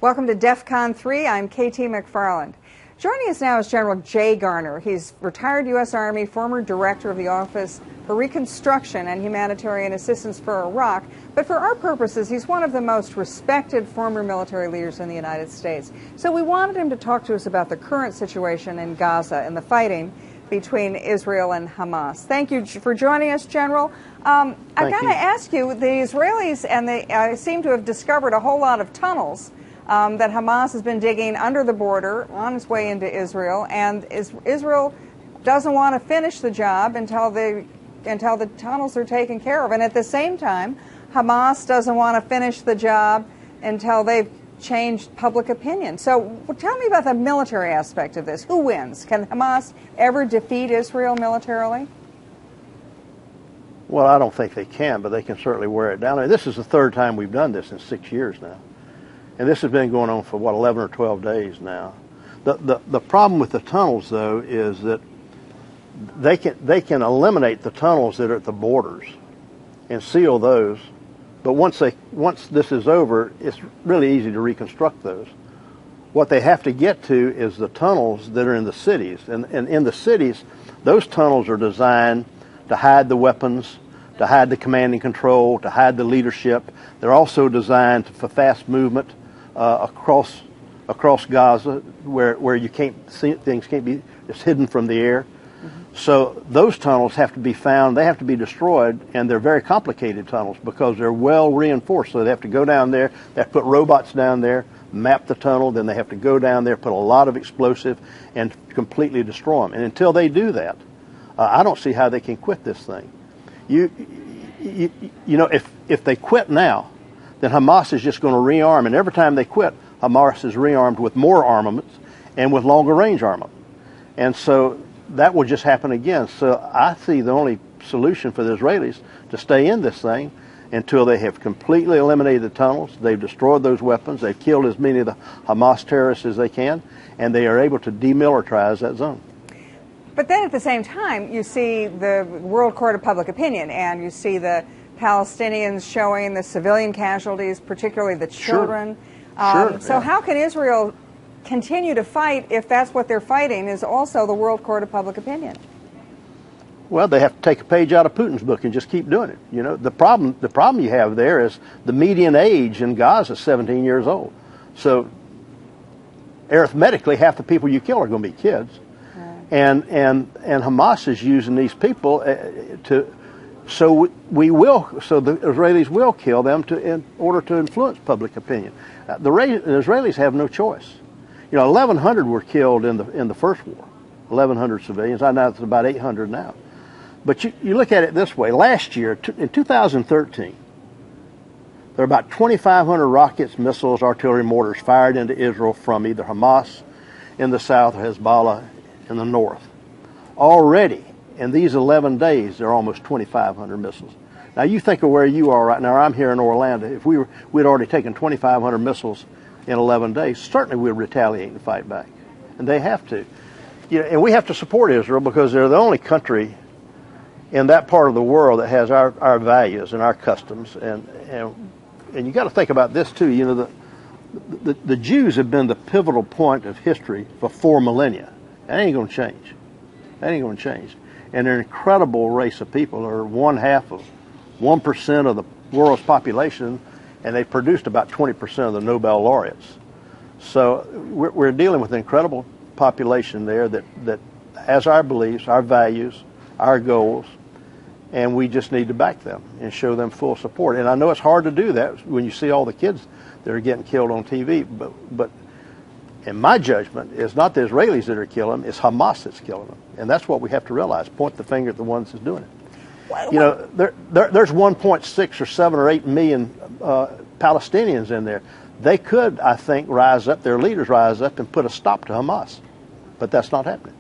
Welcome to Defcon 3. I'm KT McFarland. Joining us now is General Jay Garner. He's retired U.S. Army, former director of the Office for Reconstruction and Humanitarian Assistance for Iraq. But for our purposes, he's one of the most respected former military leaders in the United States. So we wanted him to talk to us about the current situation in Gaza and the fighting between Israel and Hamas. Thank you for joining us, General. I've got to ask you, the Israelis and they seem to have discovered a whole lot of tunnels that Hamas has been digging under the border on its way into Israel, and Israel doesn't want to finish the job until the tunnels are taken care of. And at the same time, Hamas doesn't want to finish the job until they've changed public opinion. So tell me about the military aspect of this. Who wins? Can Hamas ever defeat Israel militarily? Well, I don't think they can, but they can certainly wear it down. I mean, this is the third time we've done this in 6 years now. And this has been going on for, 11 or 12 days now. The problem with the tunnels, though, is that they can eliminate the tunnels that are at the borders and seal those. But once this is over, it's really easy to reconstruct those. What they have to get to is the tunnels that are in the cities. And in the cities, those tunnels are designed to hide the weapons, to hide the command and control, to hide the leadership. They're also designed for fast movement across Gaza, where you can't see things, can't be, it's hidden from the air. So those tunnels have to be found, they have to be destroyed, and they're very complicated tunnels because they're well reinforced. So they have to go down there, they have to put robots down there, map the tunnel, then they have to go down there, put a lot of explosive, and completely destroy them. And until they do that, I don't see how they can quit this thing. You know, if they quit now, then Hamas is just going to rearm, and every time they quit, Hamas is rearmed with more armaments and with longer range armament. And so that will just happen again. So I see the only solution for the Israelis to stay in this thing until they have completely eliminated the tunnels, they've destroyed those weapons, they've killed as many of the Hamas terrorists as they can, and they are able to demilitarize that zone. But then at the same time, you see the World Court of Public Opinion, and you see the Palestinians showing the civilian casualties, particularly the children. So how can Israel continue to fight if that's what they're fighting is also the World Court of Public Opinion? Well, they have to take a page out of Putin's book and just keep doing it. You know, the problem you have there is the median age in Gaza is 17 years old. So arithmetically, half the people you kill are going to be kids. And Hamas is using these people so the Israelis will kill them in order to influence public opinion. The Israelis have no choice. You know, 1,100 were killed in the first war, 1,100 civilians. I know it's about 800 now. But you look at it this way. Last year, in 2013, there were about 2,500 rockets, missiles, artillery, mortars fired into Israel from either Hamas in the south or Hezbollah in the north. Already, in these 11 days, there are almost 2,500 missiles. Now, you think of where you are right now. I'm here in Orlando. If we'd already taken 2,500 missiles in 11 days, certainly we'd retaliate and fight back. And they have to. You know, and we have to support Israel because they're the only country in that part of the world that has our values and our customs. And you got to think about this, too. You know, the Jews have been the pivotal point of history for 4 millennia. That ain't going to change. That ain't going to change. And they're an incredible race of people. They're 1% of the world's population, and they produced about 20% of the Nobel laureates. So we're dealing with an incredible population there that has our beliefs, our values, our goals, and we just need to back them and show them full support. And I know it's hard to do that when you see all the kids that are getting killed on TV, but in my judgment, it's not the Israelis that are killing them, it's Hamas that's killing them. And that's what we have to realize, point the finger at the ones that's doing it. You know, there's 1.6 or 7 or 8 million Palestinians in there. They could, I think, rise up, their leaders rise up and put a stop to Hamas. But that's not happening.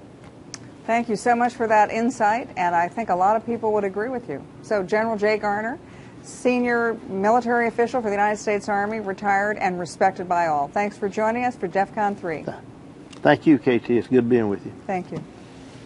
Thank you so much for that insight, and I think a lot of people would agree with you. So General Jay Garner, senior military official for the United States Army, retired and respected by all. Thanks for joining us for DEFCON 3. Thank you, KT. It's good being with you. Thank you.